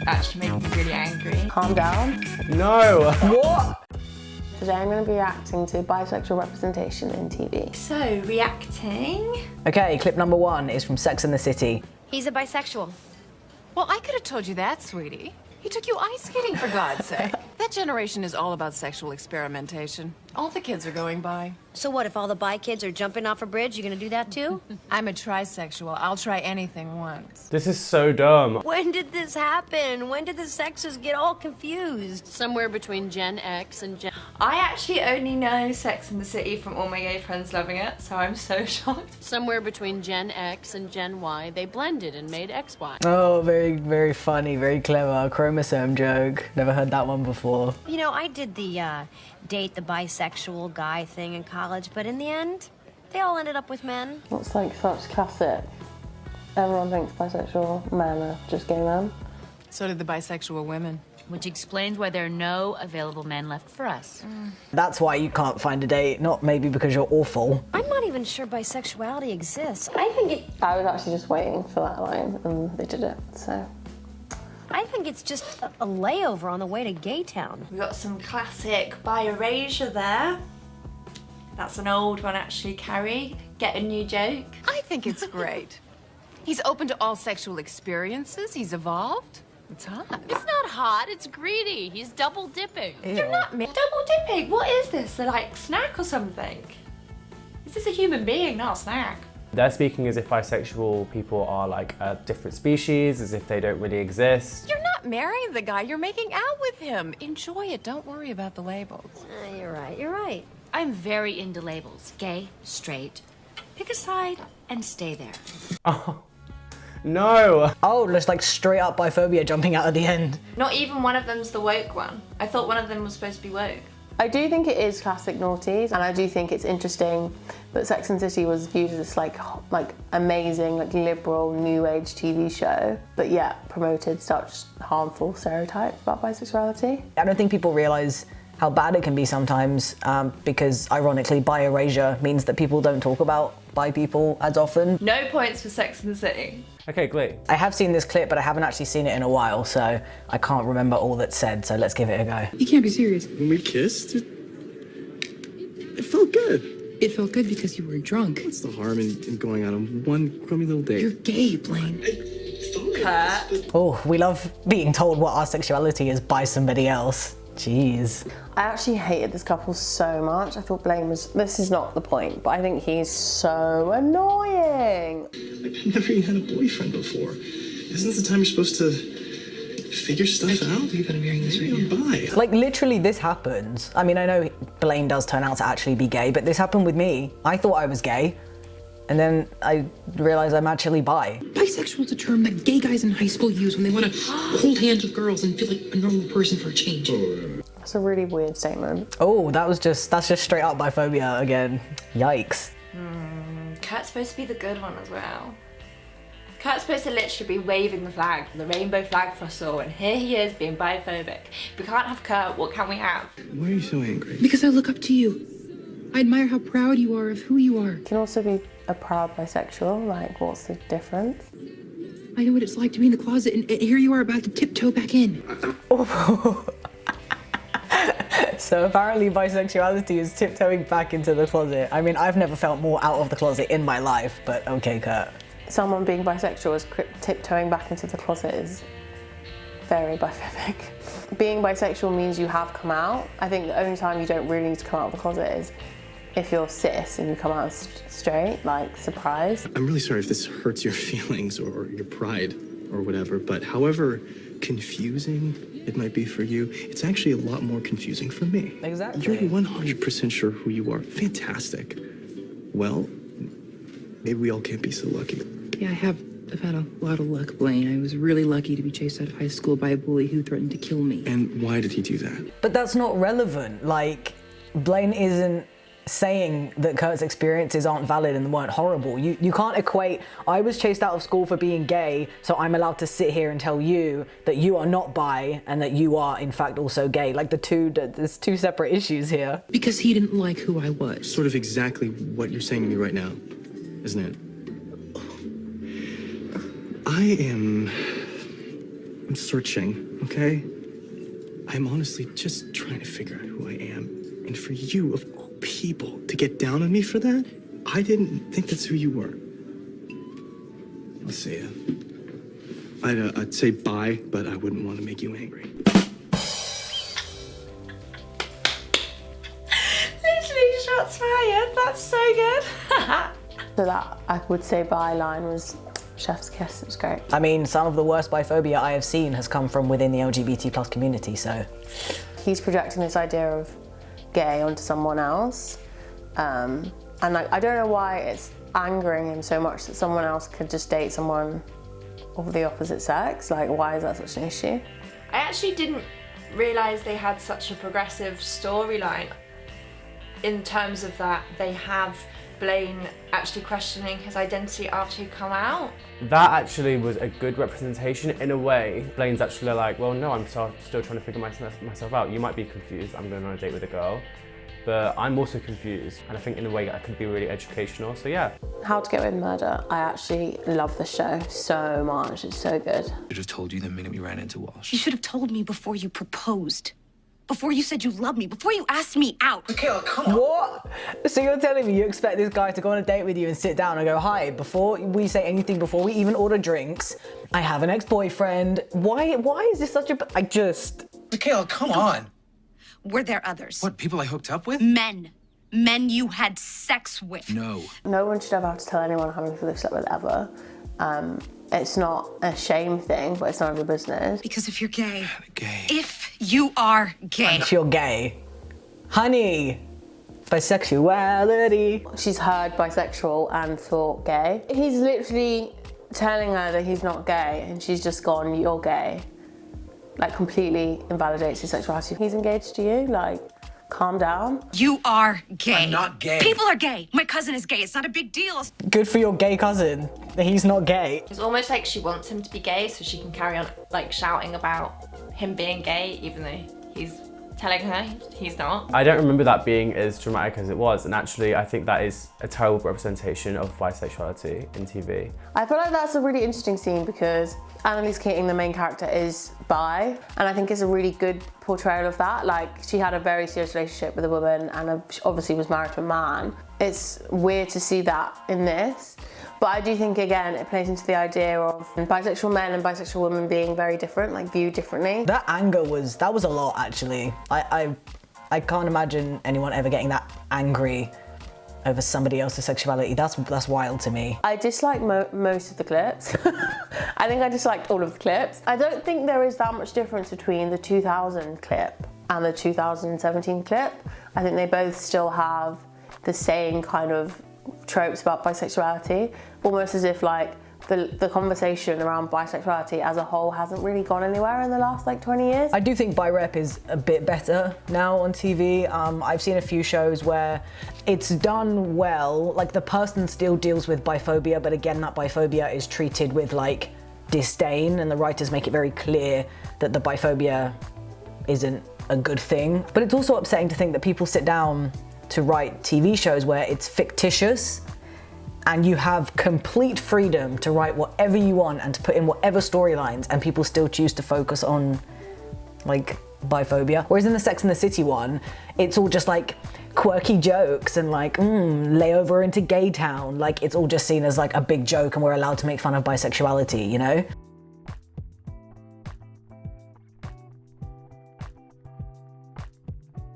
actually making me really angry. Calm down. No! What? Today I'm going to be reacting to bisexual representation in TV. So, reacting. Okay, clip number 1 is from Sex and the City. He's a bisexual. Well, I could have told you that, sweetie. He took you ice skating, for God's sake. That generation is all about sexual experimentation. All the kids are going bi. So what, if all the bi kids are jumping off a bridge, you gonna do that too? I'm a trisexual. I'll try anything once. This is so dumb. When did this happen? When did the sexes get all confused? Somewhere between Gen X and Gen... I actually only know Sex and the City from all my gay friends loving it, so I'm so shocked. Somewhere between Gen X and Gen Y, they blended and made XY. Oh, very, very funny, very clever. Chromosome joke. Never heard that one before. You know, I did the date the bisexual guy thing in college, but in the end, they all ended up with men. It's like such classic. Everyone thinks bisexual men are just gay men. So did the bisexual women. Which explains why there are no available men left for us. That's why you can't find a date, not maybe because you're awful. I'm not even sure bisexuality exists. I was actually just waiting for that line and they did it, so. I think it's just a layover on the way to Gay Town. We got some classic bi erasure there. That's an old one actually, Carrie. Get a new joke. I think it's great. He's open to all sexual experiences. He's evolved. It's hot. It's not hot, it's greedy. He's double dipping. You're not double dipping. What is this? A like snack or something? Is this a human being, not a snack? They're speaking as if bisexual people are like a different species, as if they don't really exist. You're not marrying the guy. You're making out with him. Enjoy it. Don't worry about the labels. You're right, you're right. I'm very into labels. Gay, straight. Pick a side and stay there. Oh, no! Oh, just like straight up biphobia jumping out at the end. Not even one of them's the woke one. I thought one of them was supposed to be woke. I do think it is classic noughties, and I do think it's interesting that Sex and the City was viewed as this like amazing, like liberal, new age TV show, but yet promoted such harmful stereotypes about bisexuality. I don't think people realise how bad it can be sometimes, because ironically bi erasure means that people don't talk about bi people as often. No points for Sex and the City. Okay, Glee. I have seen this clip, but I haven't actually seen it in a while, so I can't remember all that's said, so let's give it a go. You can't be serious. When we kissed, it felt good. It felt good because you were drunk. What's the harm in going out on one crummy little date? You're gay, Blaine. Kurt. Oh, we love being told what our sexuality is by somebody else. Jeez. I actually hated this couple so much. I thought Blaine was, this is not the point, but I think he's so annoying. I've never even had a boyfriend before. Isn't this the time you're supposed to figure stuff out? I believe that I'm hearing this right now. Like, literally, this happens. I mean, I know Blaine does turn out to actually be gay, but this happened with me. I thought I was gay, and then I realised I'm actually bi. Bisexual is a term that gay guys in high school use when they want to hold hands with girls and feel like a normal person for a change. That's a really weird statement. Oh, that's just straight up biphobia again. Yikes. Kurt's supposed to be the good one as well. Kurt's supposed to literally be waving the flag, the rainbow flag for us all, and here he is being biphobic. If we can't have Kurt, what can we have? Why are you so angry? Because I look up to you. I admire how proud you are of who you are. You can also be a proud bisexual, like what's the difference? I know what it's like to be in the closet, and here you are about to tiptoe back in. So apparently bisexuality is tiptoeing back into the closet. I mean, I've never felt more out of the closet in my life, but okay, Kurt. Someone being bisexual is tiptoeing back into the closet is very biphobic. Being bisexual means you have come out. I think the only time you don't really need to come out of the closet is if you're cis and you come out straight, like, surprise. I'm really sorry if this hurts your feelings or your pride or whatever, but however confusing it might be for you, it's actually a lot more confusing for me. Exactly. You're 100% sure who you are. Fantastic. Well, maybe we all can't be so lucky. Yeah, I've had a lot of luck, Blaine. I was really lucky to be chased out of high school by a bully who threatened to kill me. And why did he do that? But that's not relevant. Like, Blaine isn't saying that Kurt's experiences aren't valid and weren't horrible. You can't equate, I was chased out of school for being gay, so I'm allowed to sit here and tell you that you are not bi and that you are in fact also gay. Like there's two separate issues here. Because he didn't like who I was. Sort of exactly what you're saying to me right now, isn't it? I am I'm searching, okay? I'm honestly just trying to figure out who I am. And for you, of all people, to get down on me for that, I didn't think that's who you were. I'll see ya. I'd say bye, but I wouldn't want to make you angry. Literally shots fired. That's so good. So that I would say bye line was chef's kiss. It was great. I mean, some of the worst biphobia I have seen has come from within the LGBT+ community, so. He's projecting this idea of gay onto someone else. And like, I don't know why it's angering him so much that someone else could just date someone of the opposite sex. Like, why is that such an issue? I actually didn't realise they had such a progressive storyline in terms of that they have Blaine actually questioning his identity after he come out. That actually was a good representation in a way. Blaine's actually like, well, no, I'm still trying to figure myself out. You might be confused, I'm going on a date with a girl, but I'm also confused. And I think in a way that could be really educational, so yeah. How to Get Away with Murder, I actually love the show so much, it's so good. I should have told you the minute we ran into Walsh. You should have told me before you proposed. Before you said you loved me, before you asked me out. Michaela, come on. What? So you're telling me you expect this guy to go on a date with you and sit down and go, hi, before we say anything, before we even order drinks, I have an ex-boyfriend. Why is this such a... Michaela, come on. Were there others? What, people I hooked up with? Men. Men you had sex with. No. No one should ever have to tell anyone how many people they've slept with ever. It's not a shame thing, but it's none of your business. Because if you're gay. Gay. If you are gay. If you're gay. Honey. Bisexuality. She's heard bisexual and thought gay. He's literally telling her that he's not gay and she's just gone, you're gay. Like, completely invalidates his sexuality. He's engaged to you, like, calm down. You are gay. I'm not gay. People are gay. My cousin is gay. It's not a big deal. Good for your gay cousin that he's not gay. It's almost like she wants him to be gay so she can carry on like shouting about him being gay even though he's telling her he's not. I don't remember that being as dramatic as it was, and actually I think that is a terrible representation of bisexuality in TV. I feel like that's a really interesting scene because Annalise Keating, the main character, is bi, and I think it's a really good portrayal of that. Like, she had a very serious relationship with a woman and she obviously was married to a man. It's weird to see that in this, but I do think, again, it plays into the idea of bisexual men and bisexual women being very different, like viewed differently. That anger was a lot, actually. I can't imagine anyone ever getting that angry over somebody else's sexuality. That's wild to me. I dislike most of the clips. I think I disliked all of the clips. I don't think there is that much difference between the 2000 clip and the 2017 clip. I think they both still have the same kind of tropes about bisexuality, almost as if like the conversation around bisexuality as a whole hasn't really gone anywhere in the last like 20 years. I do think bi-rep is a bit better now on TV. I've seen a few shows where it's done well, like the person still deals with biphobia, but again, that biphobia is treated with like disdain, and the writers make it very clear that the biphobia isn't a good thing. But it's also upsetting to think that people sit down to write TV shows where it's fictitious and you have complete freedom to write whatever you want and to put in whatever storylines, and people still choose to focus on like biphobia. Whereas in the Sex and the City one, it's all just like quirky jokes and like layover into gay town. Like, it's all just seen as like a big joke and we're allowed to make fun of bisexuality, you know?